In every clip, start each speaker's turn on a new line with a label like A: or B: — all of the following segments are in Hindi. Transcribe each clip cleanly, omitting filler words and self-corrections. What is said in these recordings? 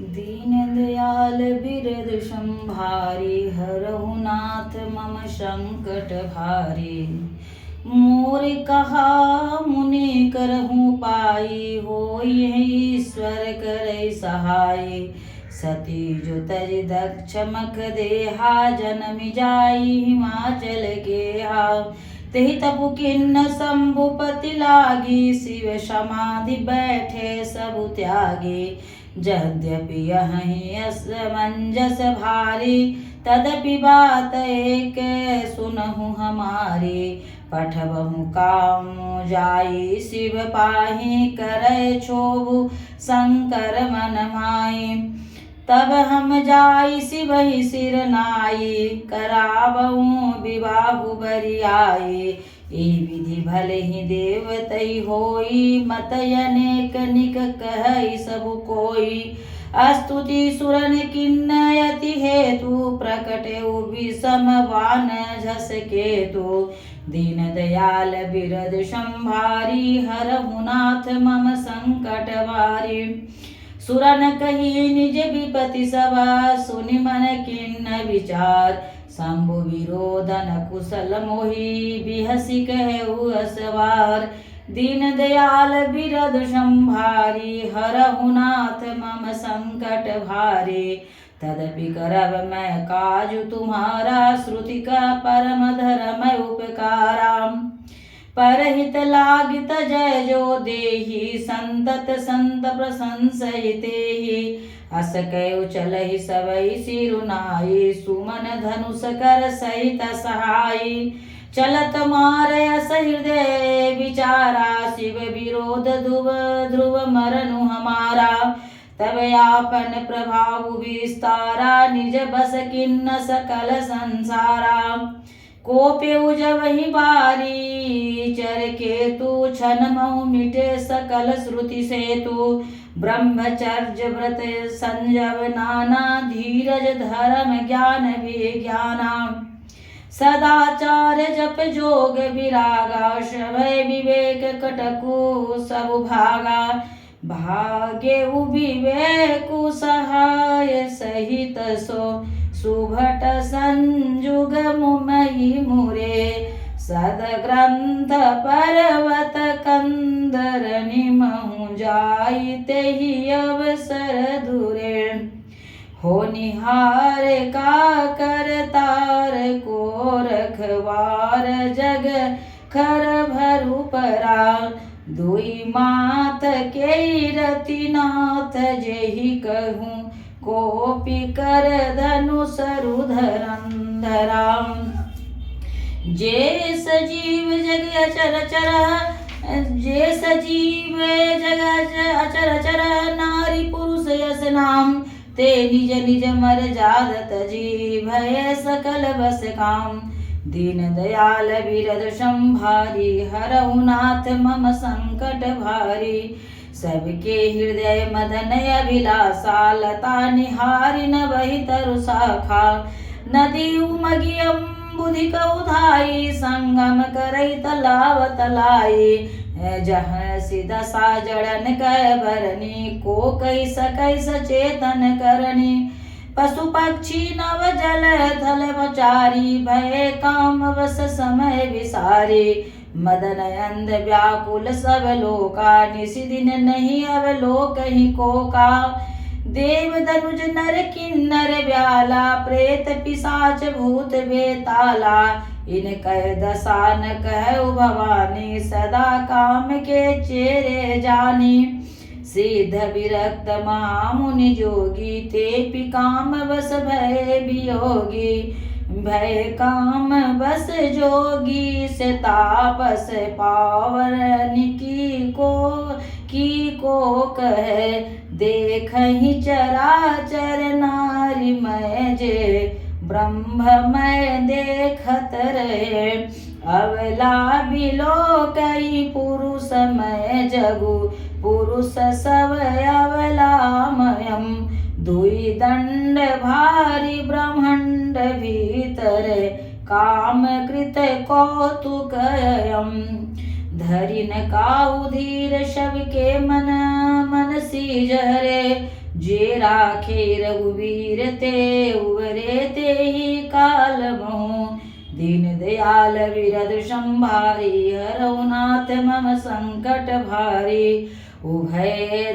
A: दीन दयाल बिरद संभारी, हरहु नाथ मम संकट भारी। मोर कहा मुनि करहु पाई, होई ईश्वर करे सहाय। सती जो तज दक्ष मख देहा, जनमि जाई हिमाचल गेहा। तेहि तपु किन्न शंभुपति लागी, शिव समाधि बैठे सबु त्यागी। यद्यपि यहीं असमंजस भारी, तदपि बात एक सुनहु हमारी। पठबहु काम जाई शिव पाहि, करय क्षोभु शंकर मन माई। तब हम जाई शिवहि सिर नाई, कराबहु विवाहु बरियाई। ई विधि भले ही देवतई होई, मत अनेक निक कहई सब कोई। स्तुति सुरन किन्नयति हेतु, प्रकटे विषम वान झस केतु। दीन दयाल बिरद संभारी, हरहु नाथ मम संकट भारी। सुरन कही निज विपति सभा, सुनि मन किन्न विचार। शंभु विरोधन कुशल मोहि, बिहसि कहु असवार। दीन दयाल बिरद संभारी, हरहु नाथ मम संकट भारी। तदपि करब मैं काज तुम्हारा, श्रुति का परम धर्म उपकारा। परहित लागित जय जो देहि, संतत संत प्रशंसयितेहि। अस कयु चलहि सबई सिरुनाई, सुमन धनुष कर सहित सहाई। चलत मारय हृदय विचारा, शिव विरोध ध्रुव मरनु हमारा। तब आपन प्रभाव विस्तारा, निज बस किन्न सकल संसारा। कोप्यउ जवहि बारी, चर केतु छन मऊ मिटे सकल श्रुति सेतु। ब्रह्मचर्य व्रत संजव नाना, धीरज धर्म ज्ञान विज्ञाना। सदाचार जप जोग विरागा, शवय विवेक कटकु सब भागा। भाग्य विवेकु सहाय, सहित सो सुभट संजुग मुमहि मुरे। सदग्रंथ पर्वत कंदर निमहु जाई, तेहि अवसर दूरे। होनिहार का करतार को रखवार, जग खर भरु परा। दुई मात के रति नाथ, जेहि कहूँ कोपि कर धनुष धरम। जे सजीव जग अचर चर, जे सजीव जग अचर चर। नारी पुरुष यस नाम, ते निज निज मर जादत जी। भय सकल बस काम। दीन दयाल बिरद संभारी, हरहु नाथ मम संकट भारी। सबके हृदय मदन अभिलाषा, लता निहारी न बहि तरु शाखा। नदी उमगी अम्बुधि कउधाई, संगम करई तलाव तलाई। जहाँ सिदसा जड़न कह भरनी, को कई सकई सचेतन करनी। पशु पक्षी नव जल थल मचारी, भय काम वस समय विसारी। मदन अंध व्याकुल सब लोका, निसि दिन नहीं अवलोक ही कोका। देव धनुज नर किन्नर ब्याला, प्रेत पिशाच भूत बेताला। इन कह दशा न कहु भवानी, सदा काम के चेरे जानी। सिद्ध विरक्त महामुनि जोगी, ते काम बस भय वियोगी। भय काम बस जोगी, से तापस पावन की को कहे। देखहि चराचर नारी मय, जे ब्रह्ममय देखत रहे। अवला बिलोकई पुरुषमय जगु, पुरुष सब अवलामयम। दुई दंड भारी ब्रह्मांड भीतर, काम कृत कौतुकयम। धरिन काउ धीर सबके मन, मन सीज हरे। जे राखे रघुवीर ते उबरे ते ही काल महु। दीन दयाल विरद संभारी हरहु नाथ मम संकट भारी। उभय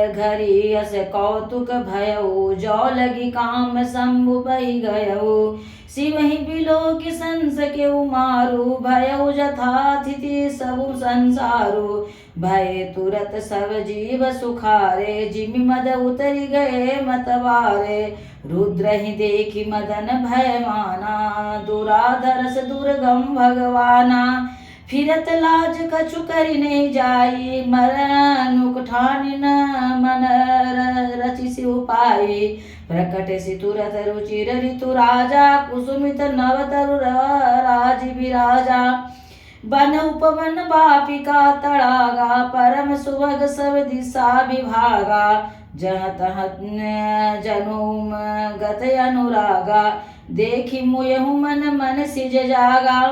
A: घरी अस कौतुक भयउ जो लगी काम शंभु बहि गयउ। शिवहि बिलोक संस केउ मारु भयउ जथातिथि सबु संसारु। भय तुरत सब जीव सुखारे जिमि मद उतरि गए मतवारे। रुद्र ही देखी मदन भय माना दुराधरस दुर्गम भगवाना। फिरत लाज कछु करि नहीं जाई मरनुक ठानि न मन रचिसि उपाई। प्रकट सि तुरत रुचिर ऋतु राजा कुसुमित नवतरु राज विराजा। बन उपवन बापिका तड़ागा परम सुभग सब दिशा विभागा। जह तह जनुम गत अनुरागा देखी मुयहु मन मन सिज जागा।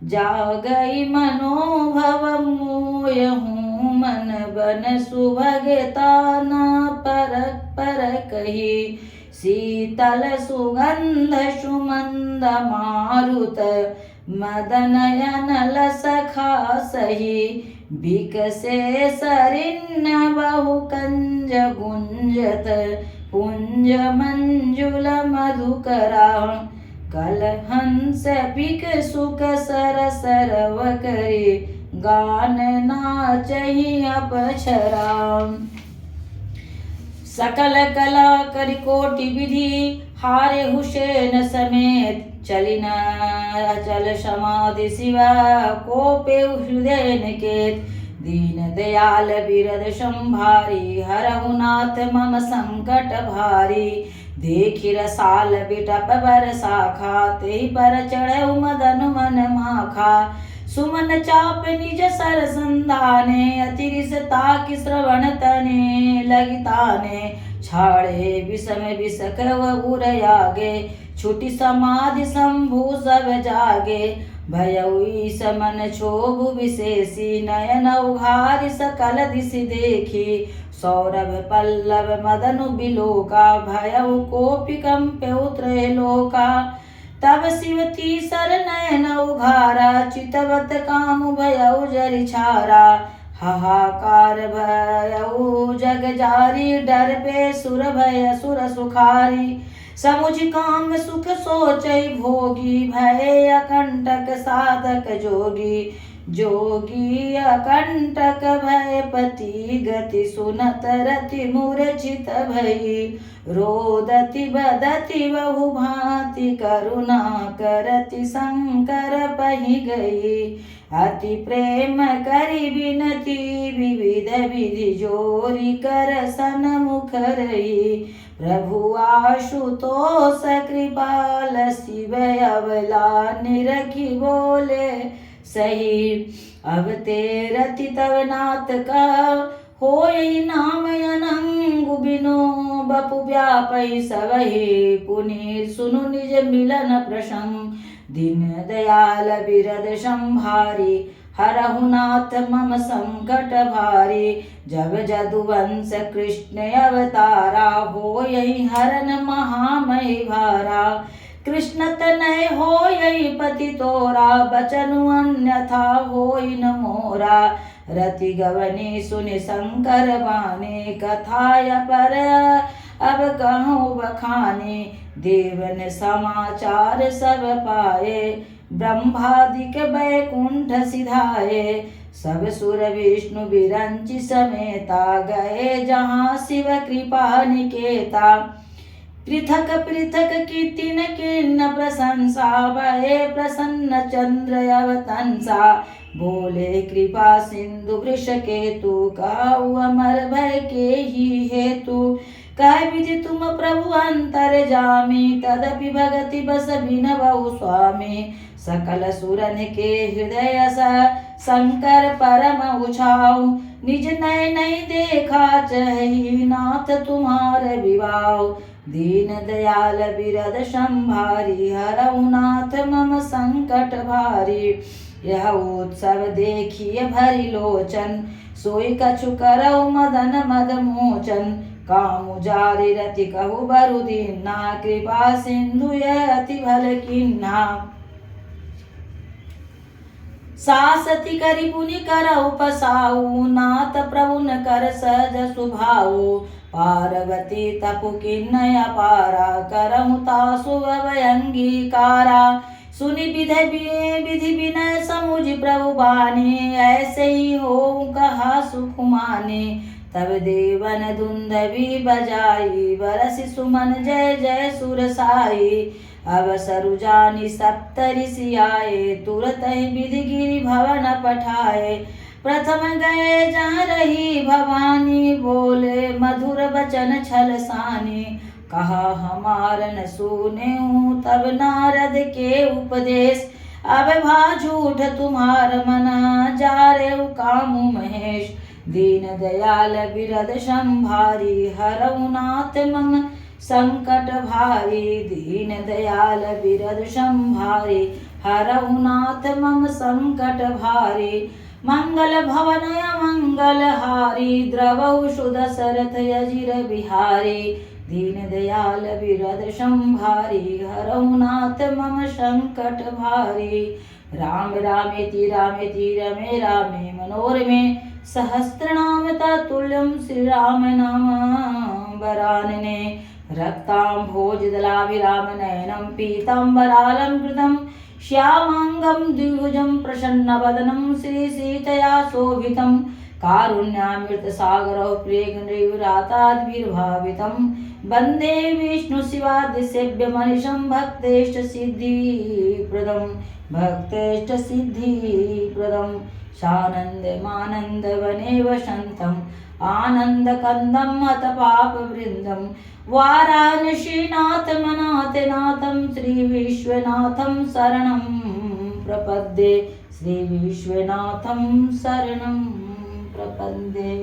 A: जागई मनोभव मोयहु मन बन सुभगता न परक परक कही। शीतल सुगंध सुमंद मारुत मदनयन लसखा सही। बिकसे सरिन्न बहु कंज गुंजत पुंज मंजुल मधुकरा। कलहंस बिक सुख सर सरव करे गान नाचहि अपछरा। सकल कला करि कोटि विधि हारे हुसैन समेत। चलिन अचल समाधि शिवा कोपे हृदय निकेत। दीन दयाल बिरद संभारी हरहु नाथ मम संकट भारी। देखि रसाल बिटप बर शाखा तेहि पर चढ़ऊ मदन मन माखा। सुमन चाप निज सर संधाने अतिरिस ताकि श्रवण तने लगिताने। छाड़े विषम विषक उरयागे छुटी समाधि शंभु सब जागे। भयउई समन क्षोभु विशेषी नयन उघारि सकल दिशि देखी। सौरभ पल्लव मदनु बिलोका भयउ कोपि कंप्यउ त्रैलोका। तब शिव तीसर नयन उघारा चितवत कामु भयउ जरि छारा। हाहाकार भयउ जग जारी डर पे सुर भय असुर सुखारी। समुझ काम सुख सोचै भोगी भय अकंटक साधक जोगी। जोगी अकंटक भय पति गति सुनत रति मूर्छित भई। रोदति बदति बहु भांति करुणा करति शंकर पहि गई। अति प्रेम करि विनती विविध विधि जोरी कर सन्मुख रही। प्रभु आशुतोष कृपाल शिव अवला निरखी बोले सही। अब तेरति तव नाथ का होई नाम अनंग बिनो बपु व्यापै सबहि। पुनि सुनु निज मिलन प्रसंग दीन दयाल बिरद संभारी। हरहु नाथ मम संकट भारी। जब जदुवंश कृष्ण अवतारा होई हरन महामय भारा। कृष्ण तनय होई पति तोरा बचनु अन्यथा होई न मोरा। रति गवनी सुनि शंकर बानी कथाय पर अब कहूँ बखाने। देवन समाचार सब पाए ब्रह्मादिक बैकुंठ सिधाए। सब सुर विष्णु विरंचि समेता गए जहाँ शिव कृपा निकेता। पृथक पृथक कीर्तिन किन्न प्रशंसा भये प्रसन्न चंद्र अवतंसा। बोले कृपा सिंधु वृष केतु काऊ अमर भय के ही हेतु। कह विधि तुम प्रभु अंतर जामी तदपि भगति बस बिनबहु स्वामी। सकल सुरन के हृदय सा शंकर परम उछाऊ निज नय नहीं देखा चही नाथ तुम्हारे विवाह। दीन दयाल बिरद संभारी हरऊ नाथ मम संकट भारी। यह उत्सव देखिए भरि लोचन सोई कछु करऊ मदन मद मोचन। कामु जारि रति कहु बरु दीन्हा कृपा सिंधु यह अति भल कीन्हा। सासति करि पुनि करऊ पसाऊ नाथ प्रभु न कर सहज सुभाऊ। पार्वती तपु किन्नय अपारा करहु तासु अभयंगीकारा। सुनि विधि विनय समुझ प्रभु बानी ऐसे ही हो कहा सुख माने। तब देवन धुंधवी बजाई बरसि सुमन जय जय सुर साई। अवसरु जानि सप्त ऋषि आए तुरत ही विधि गिरि भवन पठाए। प्रथम गए जहाँ रही भवानी बोले मधुर बचन छल सानी। कहा हमार न सुने तब नारद के उपदेश। अब भा झूठ तुम्हार मना जा रे कामु महेश। दीन दयाल बिरद संभारी हरऊ नाथ मम संकट भारी। दीन दयाल बिरद संभारी हरऊ नाथ मम संकट भारी। मंगल भवन मंगल हारी द्रवहु सुध सरथ अजिर बिहारी। दीन दयाल बिरद संभारी हरऊ नाथ मम संकट भारी। राम रामेति रामेति रमे रामे मनोरमे सहस्रनाम तत्तुल्यं श्री राम नाम वरानने। रक्ताम्भोजदलाभिराम नयनं पीताम्बरालं कृतं श्यामांगं द्विभुजं प्रसन्नवदनं श्री सीतया शोभितं। कारुण्यामृतसागरौ प्रियगणैर्व्राताद्भिर्भावितं। वन्दे विष्णु शिवादिसेव्यमनिशं भक्तेष्टसिद्धिप्रदं। सानन्दमानन्दवने वसन्तम् आनन्दकन्दम् अथ पापवृन्दं। वाराणसीनाथ मनाथनाथं श्रीविश्वनाथं शरणं प्रपद्ये। श्रीविश्वनाथं शरणं प्रपद्ये।